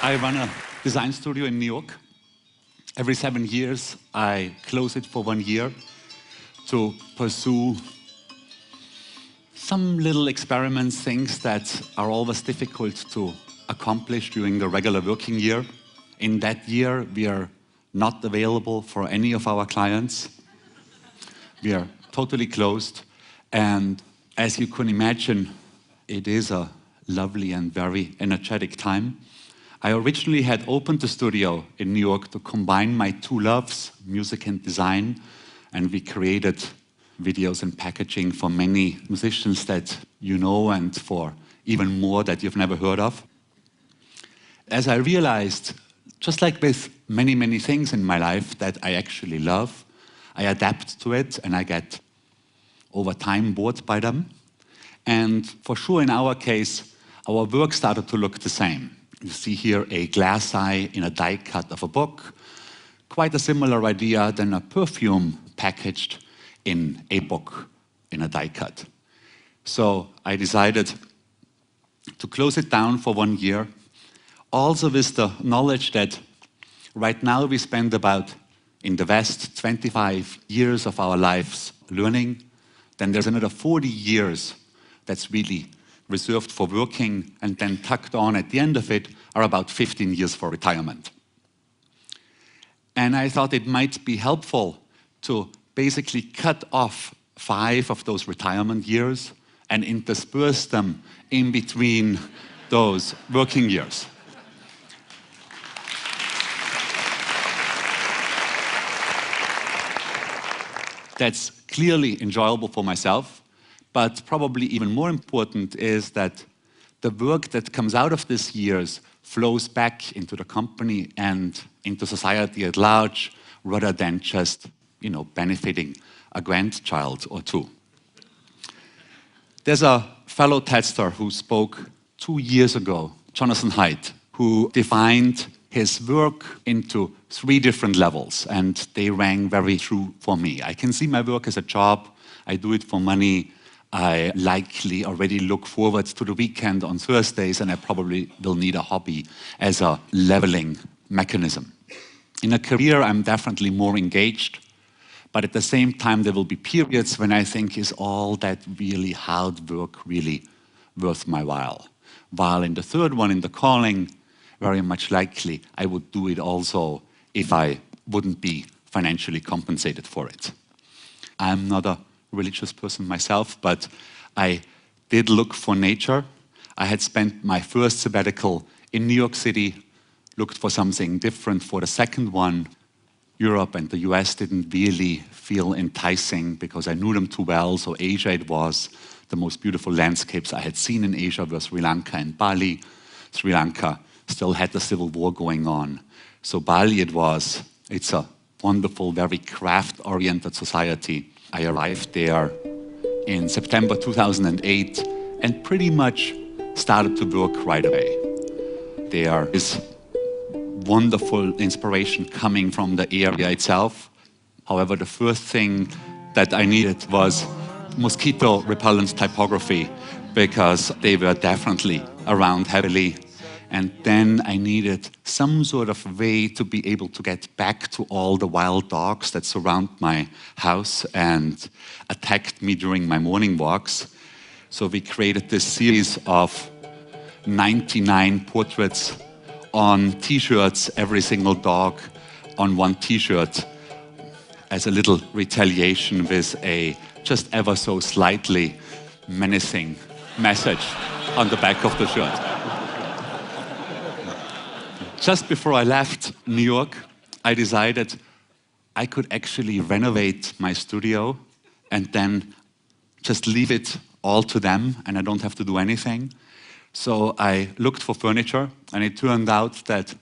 I run a design studio in New York. Every 7 years, I close it for 1 year to pursue some little experiments, things that are always difficult to accomplish during the regular working year. In that year, we are not available for any of our clients. We are totally closed. And as you can imagine, it is a lovely and very energetic time. I originally had opened the studio in New York to combine my two loves, music and design, and we created videos and packaging for many musicians that you know and for even more that you've never heard of. As I realized, just like with many, many things in my life that I actually love, I adapt to it and I get over time bored by them. And for sure in our case, our work started to look the same. You see here a glass eye in a die cut of a book. Quite a similar idea than a perfume packaged in a book in a die cut. So I decided to close it down for 1 year. Also with the knowledge that right now we spend about, in the West, 25 years of our lives learning. Then there's another 40 years that's really reserved for working, and then tucked on at the end of it are about 15 years for retirement. And I thought it might be helpful to basically cut off 5 of those retirement years and intersperse them in between those working years. That's clearly enjoyable for myself, but probably even more important is that the work that comes out of these years flows back into the company and into society at large, rather than just, benefiting a grandchild or two. There's a fellow TEDster who spoke 2 years ago, Jonathan Haidt, who defined his work into 3 different levels, and they rang very true for me. I can see my work as a job. I do it for money. I likely already look forward to the weekend on Thursdays, and I probably will need a hobby as a leveling mechanism. In a career, I'm definitely more engaged, but at the same time, there will be periods when I think, is all that really hard work really worth my while? While in the third one, in the calling, very much likely I would do it also if I wouldn't be financially compensated for it. I'm not a religious person myself, but I did look for nature. I had spent my first sabbatical in New York City, looked for something different for the second one. Europe and the US didn't really feel enticing because I knew them too well, so Asia it was. The most beautiful landscapes I had seen in Asia were Sri Lanka and Bali. Sri Lanka still had the civil war going on. So Bali it was. It's a wonderful, very craft-oriented society. I arrived there in September 2008 and pretty much started to work right away. There is wonderful inspiration coming from the area itself. However, the first thing that I needed was mosquito repellent typography because they were definitely around heavily. And then I needed some sort of way to be able to get back to all the wild dogs that surround my house and attacked me during my morning walks. So we created this series of 99 portraits on t-shirts, every single dog on one t-shirt, as a little retaliation with a just ever so slightly menacing message on the back of the shirt. Just before I left New York, I decided I could actually renovate my studio and then just leave it all to them and I don't have to do anything. So I looked for furniture and it turned out that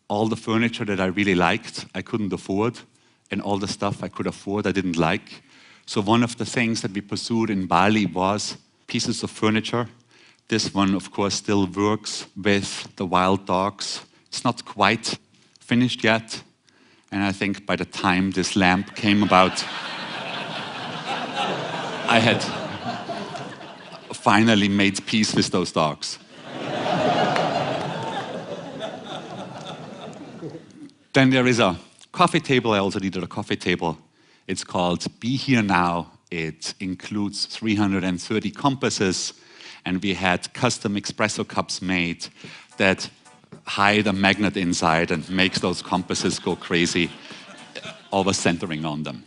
all the furniture that I really liked, I couldn't afford, and all the stuff I could afford, I didn't like. So one of the things that we pursued in Bali was pieces of furniture. This one, of course, still works with the wild dogs. It's not quite finished yet, and I think by the time this lamp came about, I had finally made peace with those dogs. Then there is a coffee table. I also needed a coffee table. It's called Be Here Now. It includes 330 compasses, and we had custom espresso cups made that hide a magnet inside and makes those compasses go crazy, always centering on them.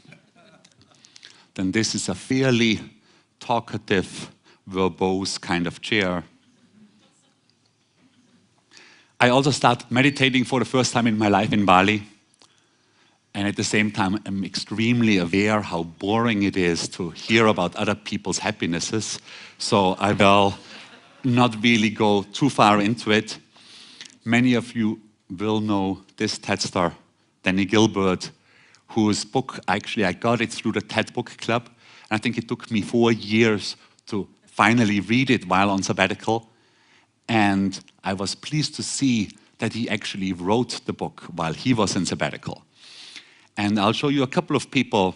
Then this is a fairly talkative, verbose kind of chair. I also started meditating for the first time in my life in Bali. And at the same time, I'm extremely aware how boring it is to hear about other people's happinesses. So I will not really go too far into it. Many of you will know this TED star, Danny Gilbert, whose book, actually, I got it through the TED Book Club. And I think it took me 4 years to finally read it while on sabbatical. And I was pleased to see that he actually wrote the book while he was in sabbatical. And I'll show you a couple of people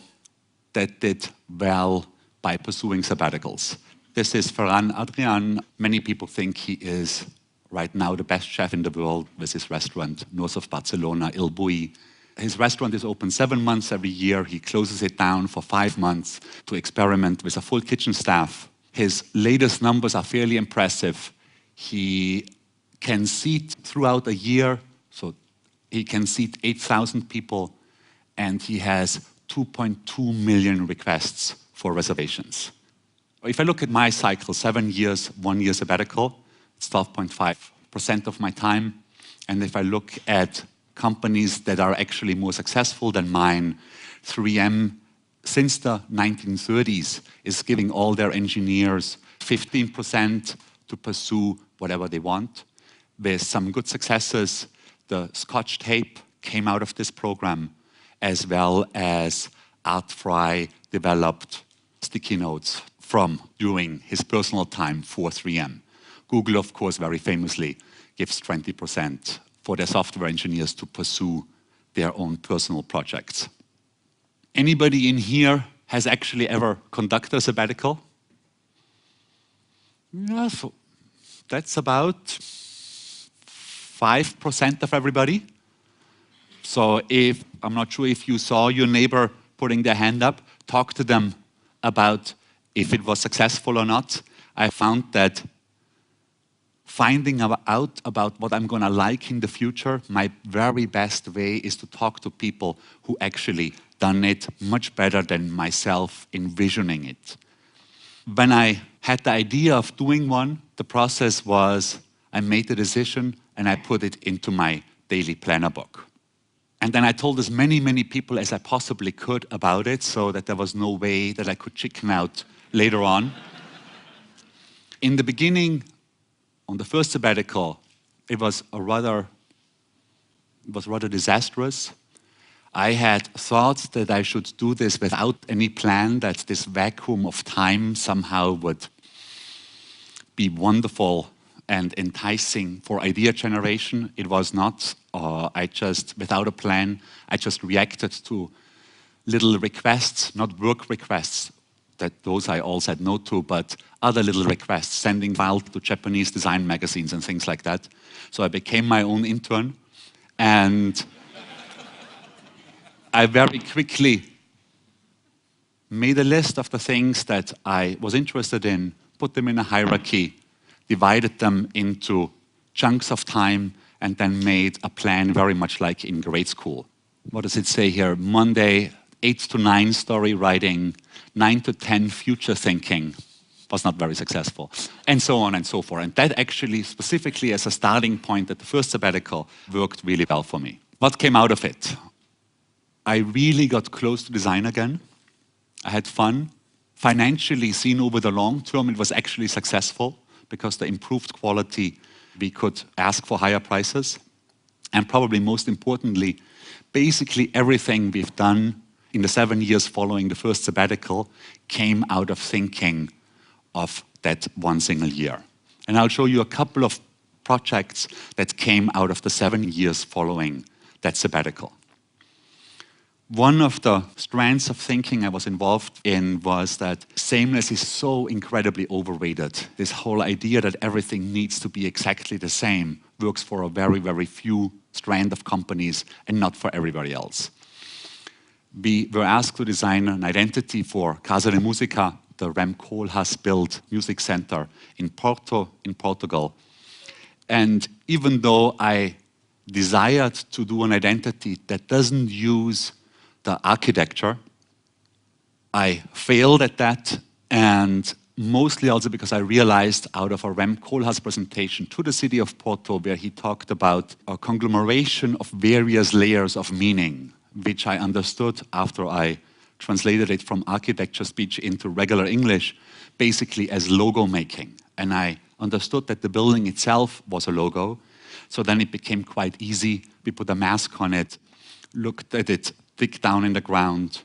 that did well by pursuing sabbaticals. This is Ferran Adrià. Many people think he is right now the best chef in the world with his restaurant north of Barcelona, Il Bulli. His restaurant is open 7 months every year. He closes it down for 5 months to experiment with a full kitchen staff. His latest numbers are fairly impressive. He can seat throughout a year, so he can seat 8,000 people, and he has 2.2 million requests for reservations. If I look at my cycle, 7 years, 1 year sabbatical, it's 12.5% of my time. And if I look at companies that are actually more successful than mine, 3M, since the 1930s, is giving all their engineers 15% to pursue whatever they want. With some good successes, the Scotch tape came out of this program, as well as Art Fry developed sticky notes from during his personal time for 3M. Google, of course, very famously gives 20% for their software engineers to pursue their own personal projects. Anybody in here has actually ever conducted a sabbatical? Yeah, so that's about 5% of everybody. So I'm not sure if you saw your neighbor putting their hand up, talk to them about if it was successful or not. I found that finding out about what I'm going to like in the future, my very best way is to talk to people who actually done it much better than myself envisioning it. When I had the idea of doing one, the process was I made the decision and I put it into my daily planner book. And then I told as many people as I possibly could about it so that there was no way that I could chicken out later on. In the beginning, on the first sabbatical, it was rather disastrous. I had thought that I should do this without any plan, that this vacuum of time somehow would be wonderful and enticing for idea generation. It was not. Without a plan, I just reacted to little requests, not work requests, that those I all said no to, but other little requests, sending files to Japanese design magazines and things like that. So I became my own intern, and I very quickly made a list of the things that I was interested in, put them in a hierarchy, divided them into chunks of time, and then made a plan very much like in grade school. What does it say here? Monday, 8 to 9 story writing, 9 to 10 future thinking. Was not very successful, and so on and so forth. And that actually, specifically as a starting point at the first sabbatical, worked really well for me. What came out of it? I really got close to design again. I had fun. Financially, seen over the long term, it was actually successful because the improved quality, we could ask for higher prices. And probably most importantly, basically everything we've done in the 7 years following the first sabbatical came out of thinking of that one single year. And I'll show you a couple of projects that came out of the 7 years following that sabbatical. One of the strands of thinking I was involved in was that sameness is so incredibly overrated. This whole idea that everything needs to be exactly the same works for a very, very few strand of companies and not for everybody else. We were asked to design an identity for Casa de Música, the Rem Koolhaas-built music center in Porto, in Portugal. And even though I desired to do an identity that doesn't use the architecture, I failed at that, and mostly also because I realized out of a Rem Koolhaas presentation to the city of Porto, where he talked about a conglomeration of various layers of meaning, which I understood after I translated it from architecture speech into regular English, basically as logo making. And I understood that the building itself was a logo, so then it became quite easy. We put a mask on it, looked at it thick down in the ground,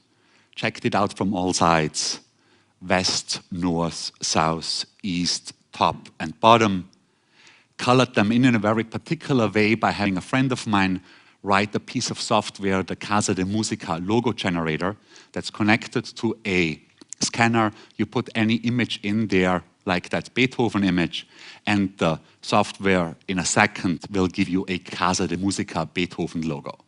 checked it out from all sides, west, north, south, east, top and bottom, colored them in a very particular way by having a friend of mine write a piece of software, the Casa de Música logo generator, that's connected to a scanner. You put any image in there, like that Beethoven image, and the software in a second will give you a Casa de Música Beethoven logo,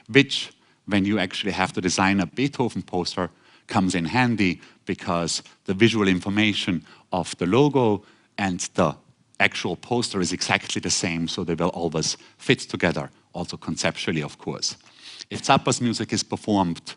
which, when you actually have to design a Beethoven poster, comes in handy because the visual information of the logo and the actual poster is exactly the same, so they will always fit together, also conceptually, of course. If Zappa's music is performed,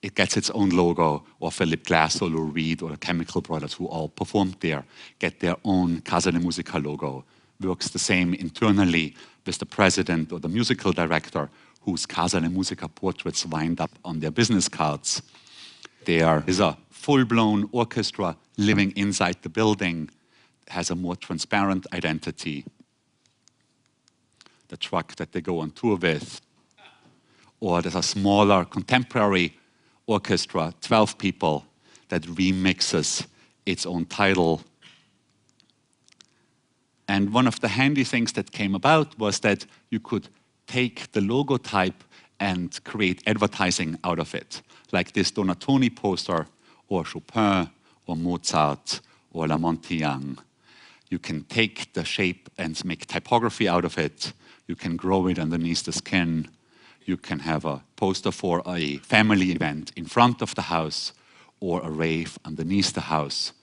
it gets its own logo, or Philip Glass or Lou Reed or the Chemical Brothers, who all performed there, get their own Casa de Música logo. Works the same internally with the president or the musical director, whose Casa de Música portraits wind up on their business cards. There is a full-blown orchestra living inside the building, has a more transparent identity. The truck that they go on tour with. Or there's a smaller contemporary orchestra, 12 people, that remixes its own title. And one of the handy things that came about was that you could take the logo type and create advertising out of it, like this Donatoni poster, or Chopin, or Mozart, or La Monte Young. You can take the shape and make typography out of it. You can grow it underneath the skin. You can have a poster for a family event in front of the house, or a rave underneath the house,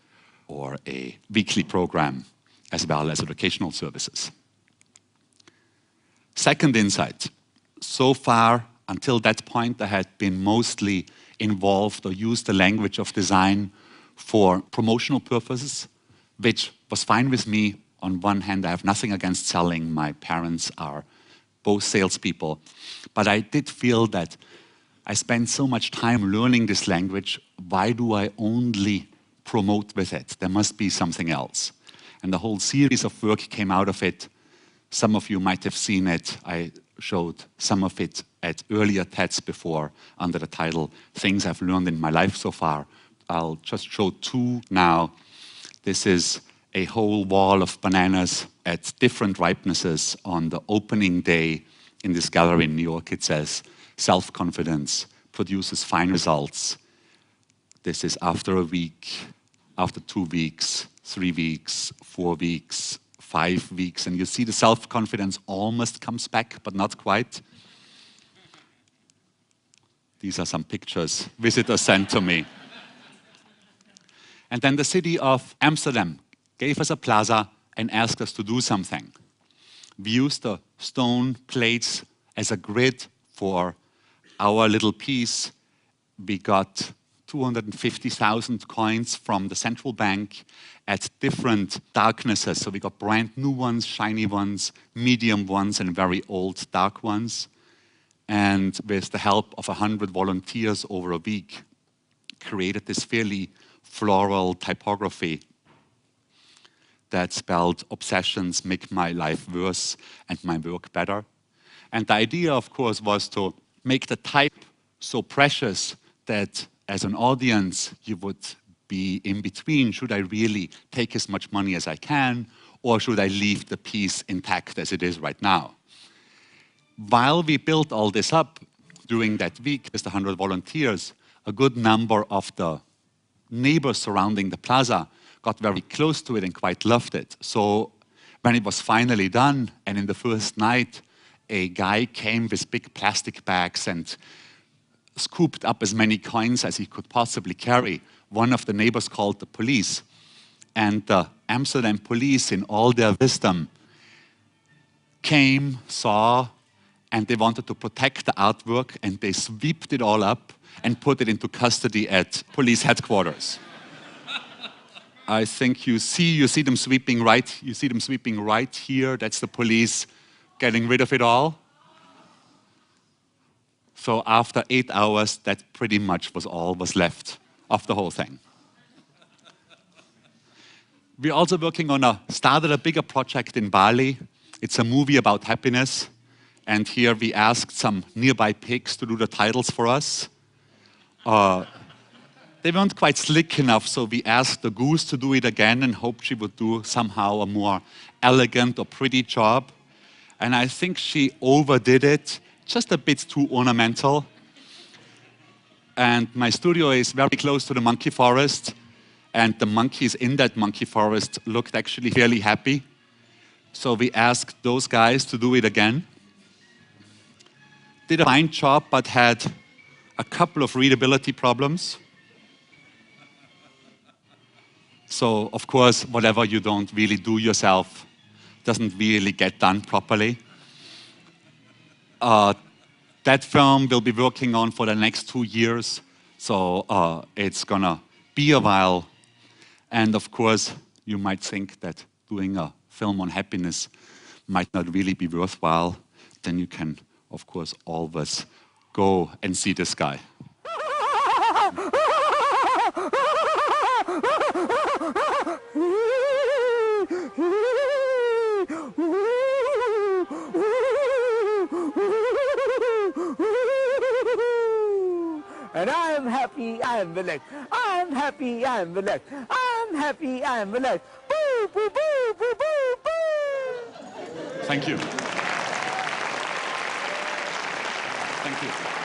or a weekly program, as well as educational services. Second insight. So far, until that point, I had been mostly involved or used the language of design for promotional purposes, which was fine with me. On one hand, I have nothing against selling. My parents are both salespeople. But I did feel that I spent so much time learning this language. Why do I only promote with it? There must be something else. And the whole series of work came out of it. Some of you might have seen it. I showed some of it at earlier TEDs before under the title Things I've Learned in My Life So Far. I'll just show two now. This is a whole wall of bananas at different ripenesses on the opening day in this gallery in New York. It says, self-confidence produces fine results. This is after a week, after 2 weeks, 3 weeks, 4 weeks, 5 weeks, and you see the self-confidence almost comes back, but not quite. These are some pictures visitors sent to me. And then the city of Amsterdam gave us a plaza and asked us to do something. We used the stone plates as a grid for our little piece. We got 250,000 coins from the central bank at different darknesses. So we got brand new ones, shiny ones, medium ones, and very old dark ones. And with the help of 100 volunteers over a week, created this fairly floral typography that spelled obsessions make my life worse and my work better. And the idea, of course, was to make the type so precious that as an audience, you would be in between. Should I really take as much money as I can, or should I leave the piece intact as it is right now? While we built all this up during that week with the 100 volunteers, a good number of the neighbors surrounding the plaza got very close to it and quite loved it. So When it was finally done, and in the first night, a guy came with big plastic bags and scooped up as many coins as he could possibly carry. One of the neighbors called the police, and the Amsterdam police, in all their wisdom, came, saw, and they wanted to protect the artwork, and they swept it all up and put it into custody at police headquarters. I think you see them sweeping right here. That's the police getting rid of it all. So after 8 hours, that pretty much was all was left of the whole thing. We're also working on started a bigger project in Bali. It's a movie about happiness. And here we asked some nearby pigs to do the titles for us. They weren't quite slick enough, so we asked the goose to do it again and hoped she would do somehow a more elegant or pretty job. And I think she overdid it, just a bit too ornamental. And my studio is very close to the monkey forest, and the monkeys in that monkey forest looked actually fairly happy. So we asked those guys to do it again. Did a fine job, but had a couple of readability problems. So, of course, whatever you don't really do yourself doesn't really get done properly. That film we'll be working on for the next 2 years, so it's gonna be a while. And of course, you might think that doing a film on happiness might not really be worthwhile. Then you can, of course, always go and see this guy. And I am happy, I am relaxed. I am happy, I am relaxed. I am happy, I am relaxed. Boo, boo, boo, boo, boo, boo. Thank you. Thank you.